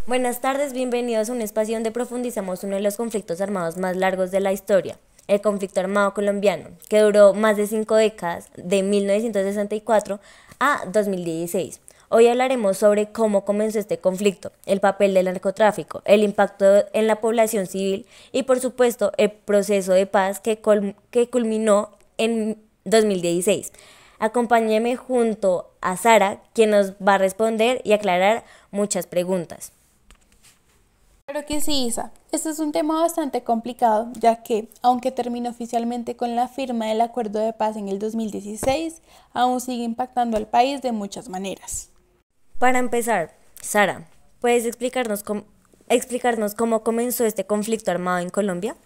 Buenas tardes, bienvenidos a un espacio donde profundizamos uno de los conflictos armados más largos de la historia, el conflicto armado colombiano, que duró más de 5 décadas, de 1964 a 2016. Hoy hablaremos sobre cómo comenzó este conflicto, el papel del narcotráfico, el impacto en la población civil y, por supuesto, el proceso de paz que culminó en 2016. Acompáñeme junto a Sara, quien nos va a responder y aclarar muchas preguntas. Claro que sí, Isa. Este es un tema bastante complicado, ya que, aunque terminó oficialmente con la firma del Acuerdo de Paz en el 2016, aún sigue impactando al país de muchas maneras. Para empezar, Sara, ¿puedes explicarnos cómo comenzó este conflicto armado en Colombia?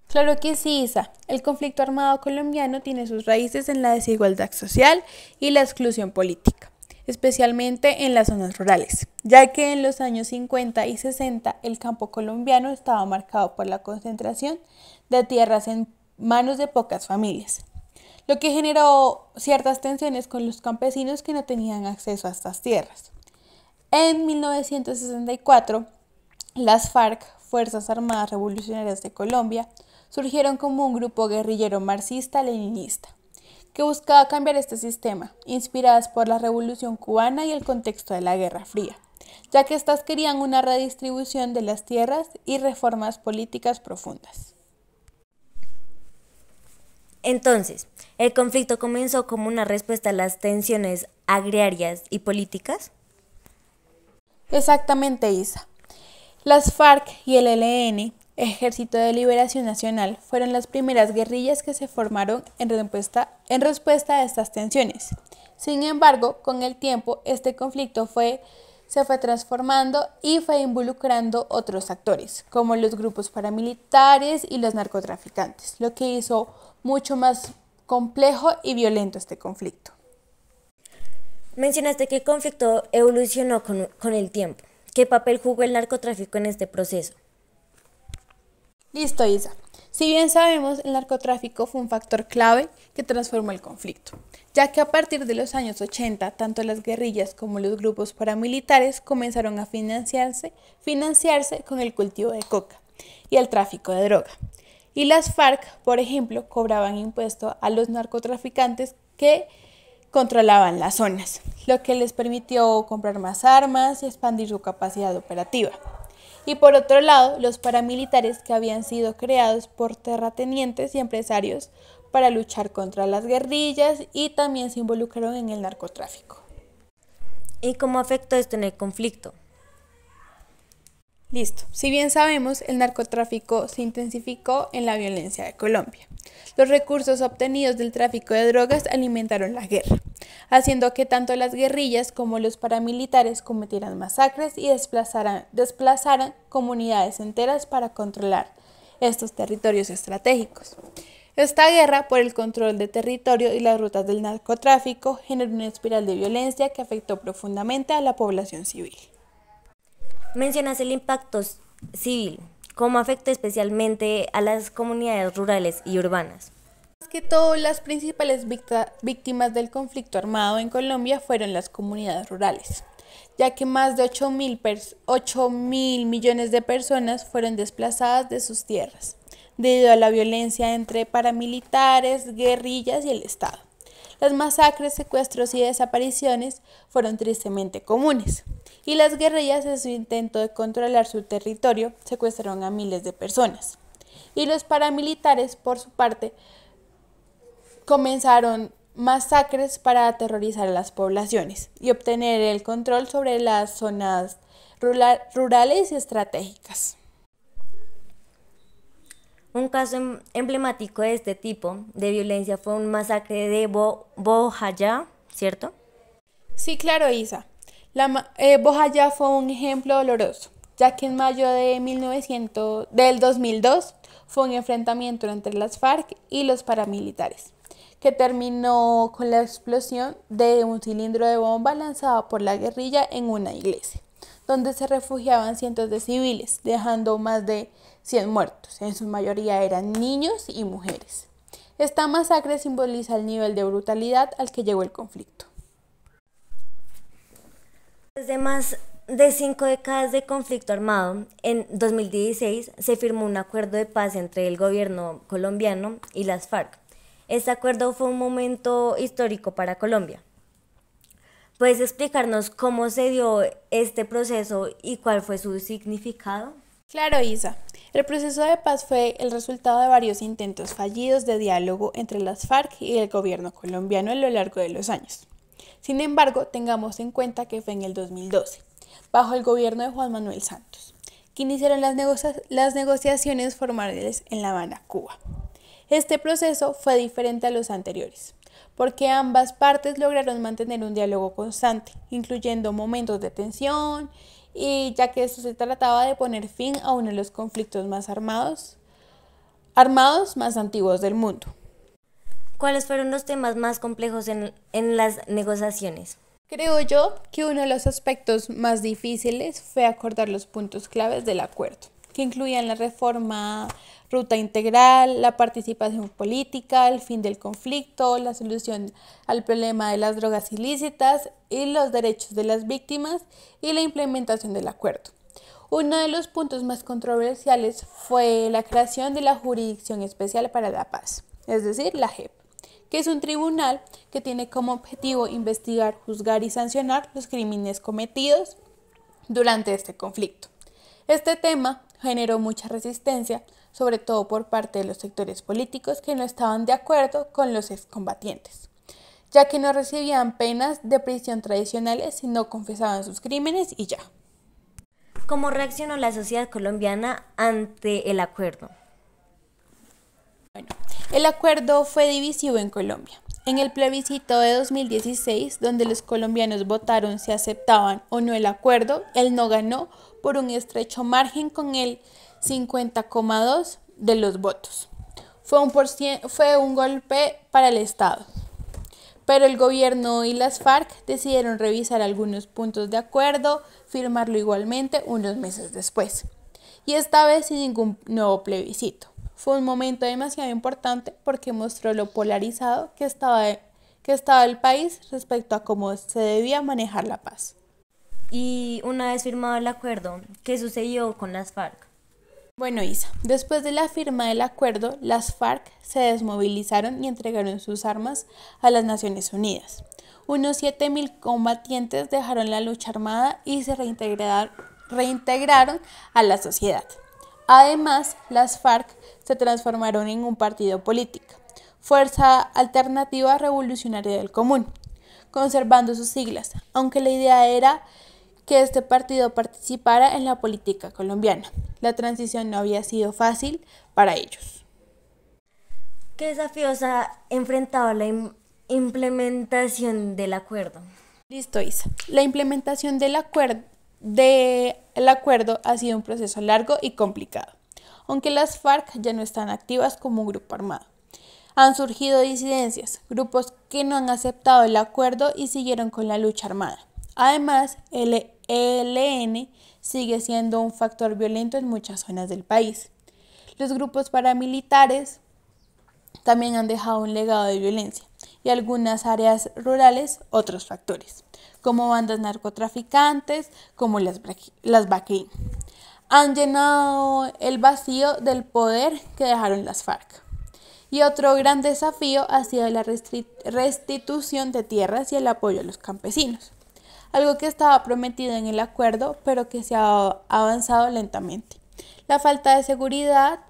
Claro que sí, Isa. El conflicto armado colombiano tiene sus raíces en la desigualdad social y la exclusión política, especialmente en las zonas rurales, ya que en los años 50 y 60 el campo colombiano estaba marcado por la concentración de tierras en manos de pocas familias, lo que generó ciertas tensiones con los campesinos que no tenían acceso a estas tierras. En 1964, las FARC, Fuerzas Armadas Revolucionarias de Colombia, surgieron como un grupo guerrillero marxista-leninista que buscaba cambiar este sistema, inspiradas por la Revolución cubana y el contexto de la Guerra Fría, ya que éstas querían una redistribución de las tierras y reformas políticas profundas. Entonces, ¿el conflicto comenzó como una respuesta a las tensiones agrarias y políticas? Exactamente, Isa. Las FARC y el ELN, Ejército de Liberación Nacional, fueron las primeras guerrillas que se formaron en respuesta a estas tensiones. Sin embargo, con el tiempo, este conflicto se fue transformando y fue involucrando otros actores, como los grupos paramilitares y los narcotraficantes, lo que hizo mucho más complejo y violento este conflicto. Mencionaste que el conflicto evolucionó con el tiempo. ¿Qué papel jugó el narcotráfico en este proceso? Listo, Isa. Si bien sabemos, el narcotráfico fue un factor clave que transformó el conflicto, ya que a partir de los años 80, tanto las guerrillas como los grupos paramilitares comenzaron a financiarse con el cultivo de coca y el tráfico de droga. Y las FARC, por ejemplo, cobraban impuestos a los narcotraficantes que controlaban las zonas, lo que les permitió comprar más armas y expandir su capacidad operativa. Y por otro lado, los paramilitares que habían sido creados por terratenientes y empresarios para luchar contra las guerrillas y también se involucraron en el narcotráfico. ¿Y cómo afectó esto en el conflicto? Listo. Si bien sabemos, el narcotráfico se intensificó en la violencia de Colombia. Los recursos obtenidos del tráfico de drogas alimentaron la guerra, haciendo que tanto las guerrillas como los paramilitares cometieran masacres y desplazaran comunidades enteras para controlar estos territorios estratégicos. Esta guerra por el control de territorio y las rutas del narcotráfico generó una espiral de violencia que afectó profundamente a la población civil. Mencionas el impacto civil. ¿Cómo afectó especialmente a las comunidades rurales y urbanas? Más que todo, las principales víctimas del conflicto armado en Colombia fueron las comunidades rurales, ya que más de 8.000 millones de personas fueron desplazadas de sus tierras, debido a la violencia entre paramilitares, guerrillas y el Estado. Las masacres, secuestros y desapariciones fueron tristemente comunes, y las guerrillas en su intento de controlar su territorio secuestraron a miles de personas. Y los paramilitares, por su parte, comenzaron masacres para aterrorizar a las poblaciones y obtener el control sobre las zonas rurales y estratégicas. Un caso emblemático de este tipo de violencia fue un masacre de Bojayá, ¿cierto? Sí, claro, Isa. Bojayá fue un ejemplo doloroso, ya que en mayo del 2002 fue un enfrentamiento entre las FARC y los paramilitares, que terminó con la explosión de un cilindro de bomba lanzado por la guerrilla en una iglesia, donde se refugiaban cientos de civiles, dejando más de 100 muertos, en su mayoría eran niños y mujeres. Esta masacre simboliza el nivel de brutalidad al que llegó el conflicto. Desde más de 5 décadas de conflicto armado, en 2016 se firmó un acuerdo de paz entre el gobierno colombiano y las FARC. Este acuerdo fue un momento histórico para Colombia. ¿Puedes explicarnos cómo se dio este proceso y cuál fue su significado? Claro, Isa. El proceso de paz fue el resultado de varios intentos fallidos de diálogo entre las FARC y el gobierno colombiano a lo largo de los años. Sin embargo, tengamos en cuenta que fue en el 2012, bajo el gobierno de Juan Manuel Santos, que iniciaron las negociaciones formales en La Habana, Cuba. Este proceso fue diferente a los anteriores, porque ambas partes lograron mantener un diálogo constante, incluyendo momentos de tensión, y ya que esto se trataba de poner fin a uno de los conflictos más armados más antiguos del mundo. ¿Cuáles fueron los temas más complejos en las negociaciones? Creo yo que uno de los aspectos más difíciles fue acordar los puntos claves del acuerdo, que incluían la reforma ruta integral, la participación política, el fin del conflicto, la solución al problema de las drogas ilícitas y los derechos de las víctimas y la implementación del acuerdo. Uno de los puntos más controversiales fue la creación de la Jurisdicción Especial para la Paz, es decir, la JEP, que es un tribunal que tiene como objetivo investigar, juzgar y sancionar los crímenes cometidos durante este conflicto. Este tema generó mucha resistencia, sobre todo por parte de los sectores políticos que no estaban de acuerdo con los excombatientes, ya que no recibían penas de prisión tradicionales si no confesaban sus crímenes y ya. ¿Cómo reaccionó la sociedad colombiana ante el acuerdo? Bueno, el acuerdo fue divisivo en Colombia. En el plebiscito de 2016, donde los colombianos votaron si aceptaban o no el acuerdo, el no ganó por un estrecho margen con el 50,2% de los votos. Fue un golpe para el Estado. Pero el gobierno y las FARC decidieron revisar algunos puntos de acuerdo, firmarlo igualmente unos meses después. Y esta vez sin ningún nuevo plebiscito. Fue un momento demasiado importante porque mostró lo polarizado que estaba el país respecto a cómo se debía manejar la paz. Y una vez firmado el acuerdo, ¿qué sucedió con las FARC? Bueno, Isa, después de la firma del acuerdo, las FARC se desmovilizaron y entregaron sus armas a las Naciones Unidas. Unos 7.000 combatientes dejaron la lucha armada y se reintegraron a la sociedad. Además, las FARC se transformaron en un partido político, Fuerza Alternativa Revolucionaria del Común, conservando sus siglas, aunque la idea era que este partido participara en la política colombiana. La transición no había sido fácil para ellos. ¿Qué desafíos ha enfrentado la implementación del acuerdo? Listo, Isa. La implementación del acuerdo ha sido un proceso largo y complicado. Aunque las FARC ya no están activas como un grupo armado, han surgido disidencias, grupos que no han aceptado el acuerdo y siguieron con la lucha armada. Además, el ELN sigue siendo un factor violento en muchas zonas del país. Los grupos paramilitares también han dejado un legado de violencia y algunas áreas rurales otros factores, como bandas narcotraficantes, como las BACRIM. Han llenado el vacío del poder que dejaron las FARC. Y otro gran desafío ha sido la restitución de tierras y el apoyo a los campesinos, algo que estaba prometido en el acuerdo, pero que se ha avanzado lentamente. La falta de seguridad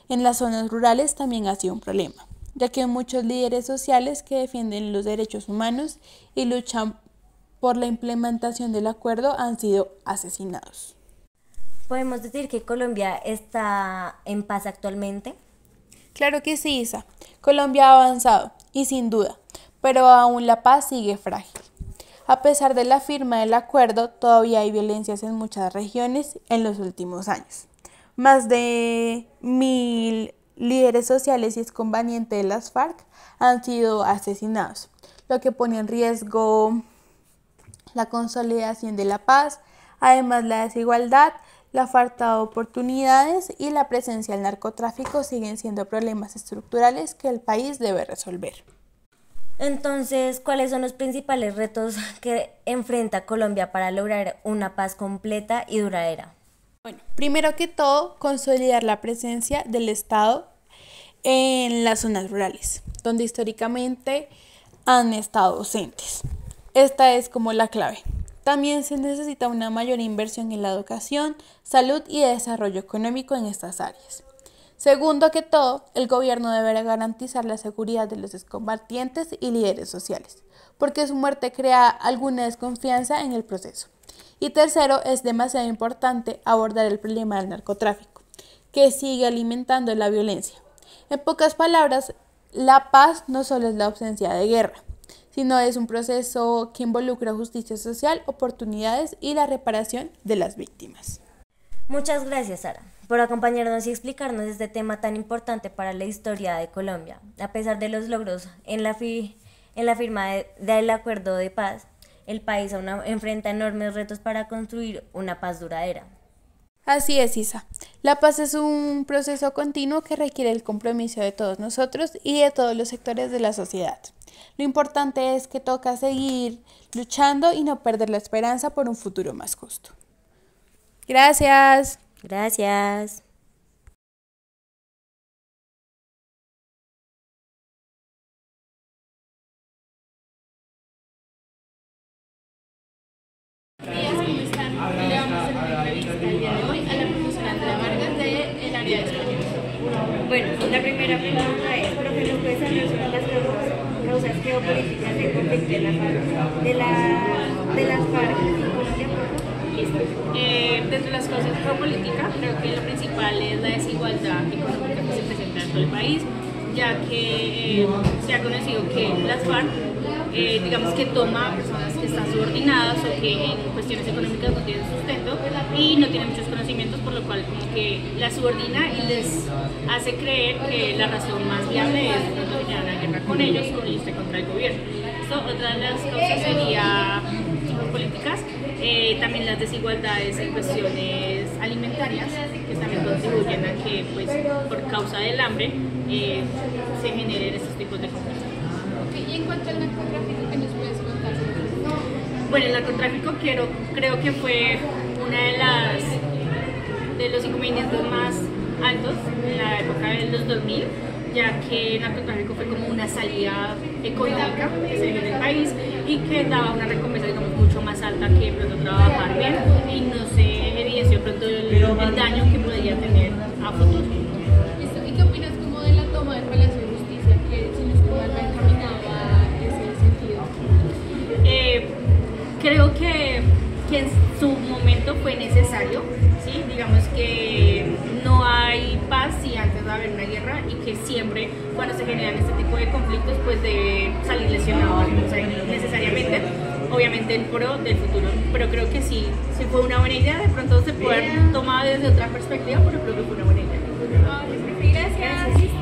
en las zonas rurales también ha sido un problema, ya que hay muchos líderes sociales que defienden los derechos humanos y luchan por la implementación del acuerdo han sido asesinados. ¿Podemos decir que Colombia está en paz actualmente? Claro que sí, Isa. Colombia ha avanzado, y sin duda, pero aún la paz sigue frágil. A pesar de la firma del acuerdo, todavía hay violencias en muchas regiones en los últimos años. Más de 1.000 líderes sociales y excombatientes de las FARC han sido asesinados, lo que pone en riesgo la consolidación de la paz. Además, la desigualdad, la falta de oportunidades y la presencia del narcotráfico siguen siendo problemas estructurales que el país debe resolver. Entonces, ¿cuáles son los principales retos que enfrenta Colombia para lograr una paz completa y duradera? Bueno, primero que todo, consolidar la presencia del Estado en las zonas rurales, donde históricamente han estado ausentes. Esta es como la clave. También se necesita una mayor inversión en la educación, salud y desarrollo económico en estas áreas. Segundo que todo, el gobierno deberá garantizar la seguridad de los excombatientes y líderes sociales, porque su muerte crea alguna desconfianza en el proceso. Y tercero, es demasiado importante abordar el problema del narcotráfico, que sigue alimentando la violencia. En pocas palabras, la paz no solo es la ausencia de guerra, sino es un proceso que involucra justicia social, oportunidades y la reparación de las víctimas. Muchas gracias, Sara, por acompañarnos y explicarnos este tema tan importante para la historia de Colombia. A pesar de los logros en la firma del acuerdo de paz, el país aún enfrenta enormes retos para construir una paz duradera. Así es, Isa. La paz es un proceso continuo que requiere el compromiso de todos nosotros y de todos los sectores de la sociedad. Lo importante es que toca seguir luchando y no perder la esperanza por un futuro más justo. Gracias. Gracias. Días, ¿cómo están? Le vamos a hacer una entrevista el día de hoy a la profesora Andrea Vargas del área de español. Bueno, la primera pregunta es, profe, ¿nos puedes hablar sobre las causas geopolíticas del conflicto de las FARC en Colombia, por favor? Listo. Dentro de las causas geopolíticas, creo que lo principal es la desigualdad económica que se presenta en todo el país, ya que se ha conocido que las FARC, digamos que toma personas que están subordinadas o que en cuestiones económicas no tienen sustento y no tienen muchos conocimientos, por lo cual como que las subordina y les hace creer que la razón más viable es iniciar una guerra con ellos o irse contra el gobierno. Esto, otra de las causas sería políticas, también las desigualdades en cuestiones alimentarias, que también contribuyen a que pues, por causa del hambre se generen estos tipos de conflictos. Y en cuanto al narcotráfico, ¿qué nos puedes contar? Bueno, el narcotráfico creo que fue una de los inconvenientes más altos en la época de los 2000, ya que el narcotráfico fue como una salida económica que se dio en el país y que daba una recompensa, digamos, mucho más alta que de pronto trabajar bien y no se evidenció de pronto el daño que podría tener a futuro. Listo. ¿Y qué opinas como de la toma del Palacio de Justicia, que si no estuvo mal encaminado a ese sentido? Creo que en su momento fue necesario, ¿sí? Digamos que no hay paz si antes va a haber una guerra y que siempre cuando se generan este tipo de conflictos pues debe salir lesionado alguien, o sea, necesariamente, obviamente en pro del futuro, pero creo que sí fue una buena idea, de pronto se puede haber tomado desde otra perspectiva, pero creo que fue una buena idea. Gracias.